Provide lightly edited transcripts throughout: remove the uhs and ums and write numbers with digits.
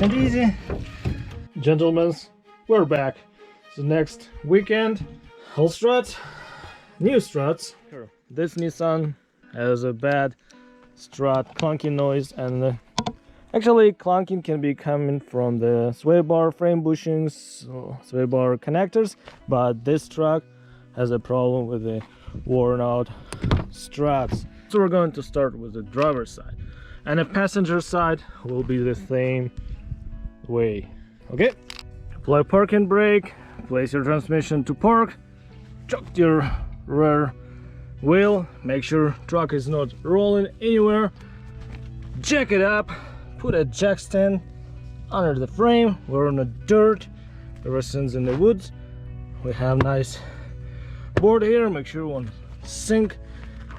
nice and easy. Gentlemen, we're back. So next weekend, whole strut, new struts. This Nissan has a bad strut clunking noise, and actually clunking can be coming from the sway bar frame bushings, sway bar connectors, but this truck has a problem with the worn out struts. So we're going to start with the driver's side, and the passenger side will be the same way. Okay, apply parking brake, place your transmission to park, chuck your rear wheel, make sure truck is not rolling anywhere, jack it up, put a jack stand under the frame. We're on the dirt, everything's in the woods. We have nice board here, make sure it won't sink.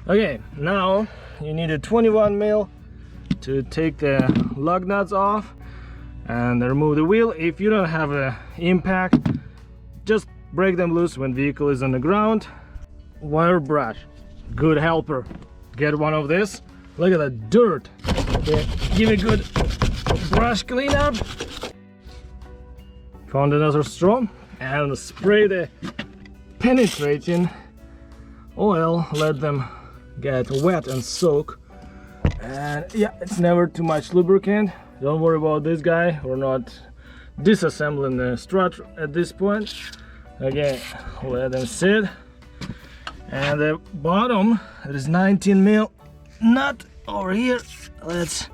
Okay, now you need a 21 mil to take the lug nuts off and remove the wheel. If you don't have an impact, just break them loose when vehicle is on the ground. Wire brush, good helper. Get one of this. Look at that dirt. Okay, give a good brush cleanup. Found another straw and spray the penetrating oil. Let them get wet and soak. And yeah, it's never too much lubricant. Don't worry about this guy. We're not disassembling the strut at this point. Again, let them sit. And the bottom, there is 19 mil nut over here. Let's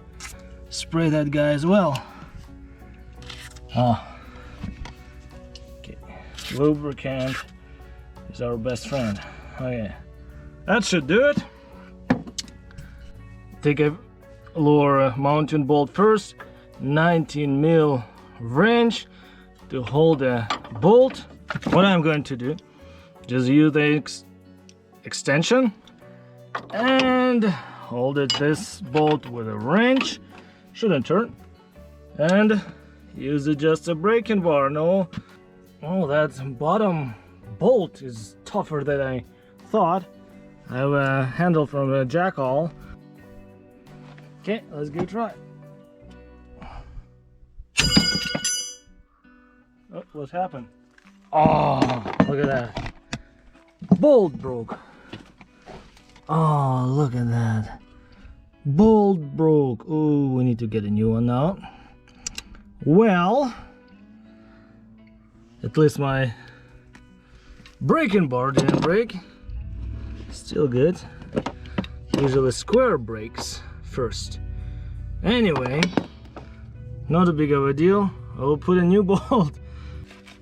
spray that guy as well. Okay, lubricant is our best friend. Okay, that should do it. Take a lower mounting bolt first, 19 mil wrench to hold the bolt. What I'm going to do, just use the extension and hold this bolt with a wrench, shouldn't turn, and use it just a braking bar. No, oh, that bottom bolt is tougher than I thought. I have a handle from a jackal. Okay, let's give it a try. Oh, what happened? Oh, look at that. Bolt broke. Oh, look at that. Bolt broke. Oh, we need to get a new one now. Well, at least my braking bar didn't break. Still good. Usually square breaks first. Anyway, not a big of a deal. I will put a new bolt.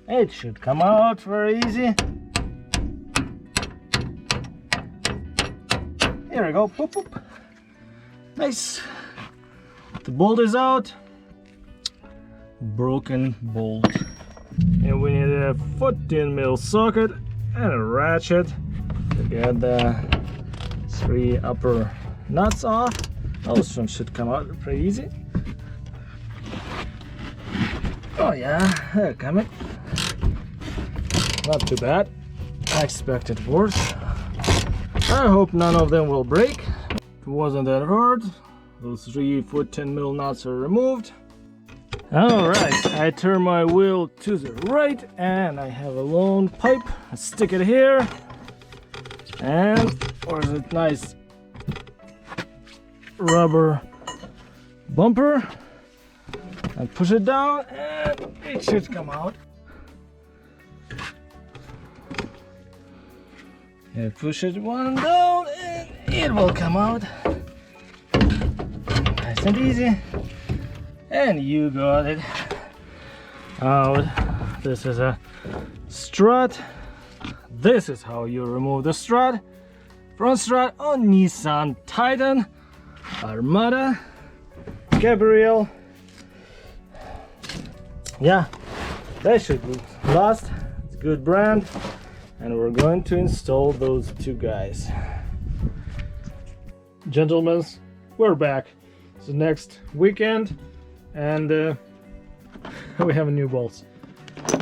It should come out very easy. Here we go. Boop, boop. Nice. The bolt is out. Broken bolt. And we need a 14 mil socket and a ratchet to get the 3 upper nuts off. Those ones should come out pretty easy. Oh yeah, they're coming. Not too bad. I expected worse. I hope none of them will break. It wasn't that hard. Those 3 14 mil nuts are removed. Alright, I turn my wheel to the right and I have a long pipe. I stick it here. And where's it? Nice rubber bumper. I push it down and it should come out. And push it one down and it will come out. Nice and easy. And you got it out. This is a strut. This is how you remove the strut. Front strut on Nissan Titan, Armada, Gabriel. Yeah, that should last. It's a good brand. And we're going to install those 2 guys. Gentlemen, we're back. So next weekend, and we have a new bolts.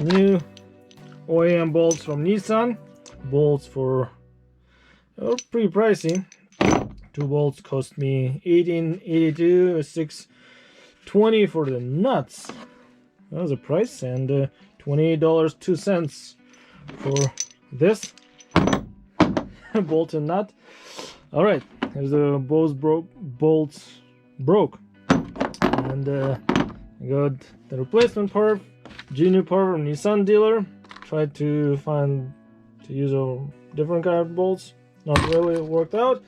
New OEM bolts from Nissan. Bolts for pretty pricey. 2 bolts cost me $18.82, 6 $20 for the nuts. That was a price, and $28.02 for this bolt and nut. All right, here's the bolts broke, and I got the replacement part, new part from Nissan dealer. Tried to use a different kind of bolts, not really worked out.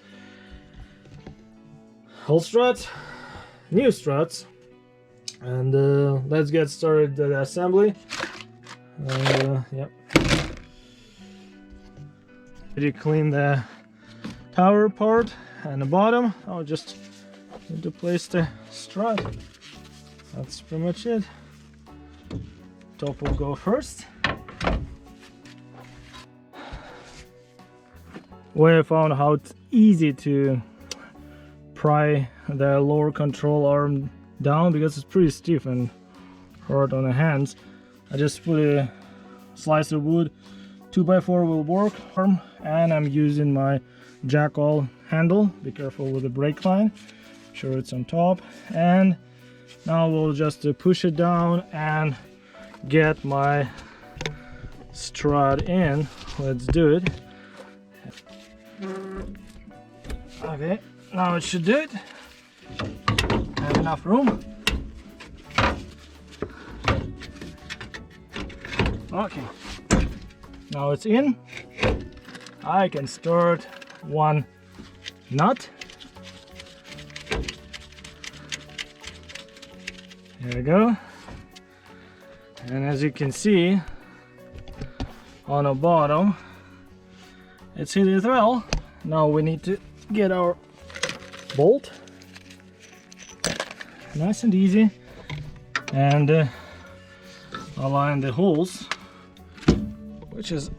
Whole struts, new struts, and let's get started the assembly. Yep. Already clean the tower part and the bottom. I'll just need to place the strut. That's pretty much it. Top will go first. Where I found how it's easy to pry the lower control arm down, because it's pretty stiff and hard on the hands. I just put a slice of wood, 2x4 will work, and I'm using my jackal handle. Be careful with the brake line, sure it's on top. And now we'll just push it down and get my strut in. Let's do it. Okay, now it should do it. Have enough room. Okay, now it's in. I can start one nut. There we go. And as you can see on the bottom, it's hit as well. Now we need to get our bolt. Nice and easy. And align the holes, which is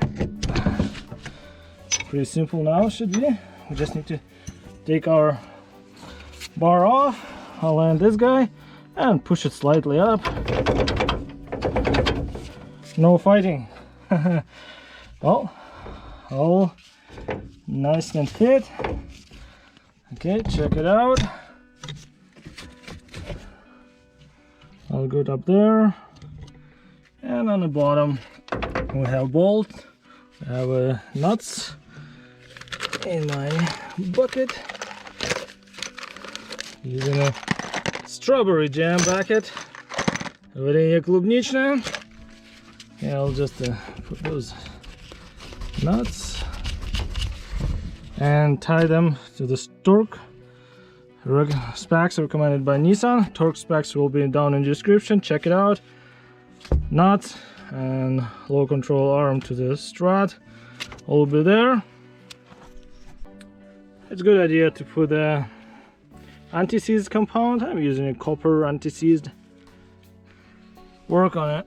pretty simple now, should be. We just need to take our bar off, align this guy, and push it slightly up. No fighting. Well, all nice and fit. Okay, check it out. All good up there. And on the bottom we have bolt, we have nuts in my bucket, using a strawberry jam bucket. Варенье клубничное. Yeah, I'll just put those nuts and tie them to the torque specs recommended by Nissan. Torque specs will be down in the description, check it out. Nuts and low control arm to the strut will be there. It's a good idea to put a anti-seize compound. I'm using a copper anti-seized. Work on it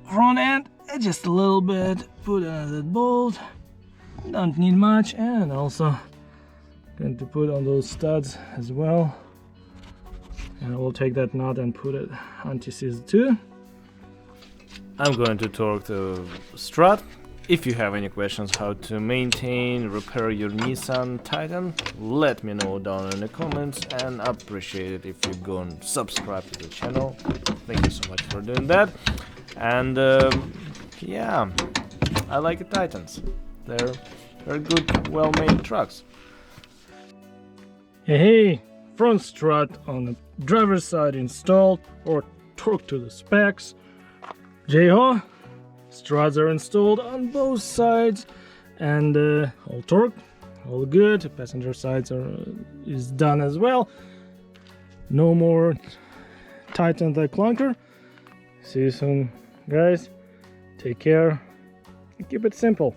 front end, just a little bit, put another bolt, don't need much, and also going to put on those studs as well. And I will take that nut and put it anti-seize too. I'm going to torque the strut. If you have any questions how to maintain, repair your Nissan Titan, let me know down in the comments, and I appreciate it if you go and subscribe to the channel. Thank you so much for doing that. And yeah, I like the Titans. They're good, well-made trucks. Hey, front strut on the driver's side installed or torqued to the specs. J-ho, struts are installed on both sides and all torqued, all good. The passenger sides is done as well. No more Titan the clunker. See you soon, guys. Take care and keep it simple.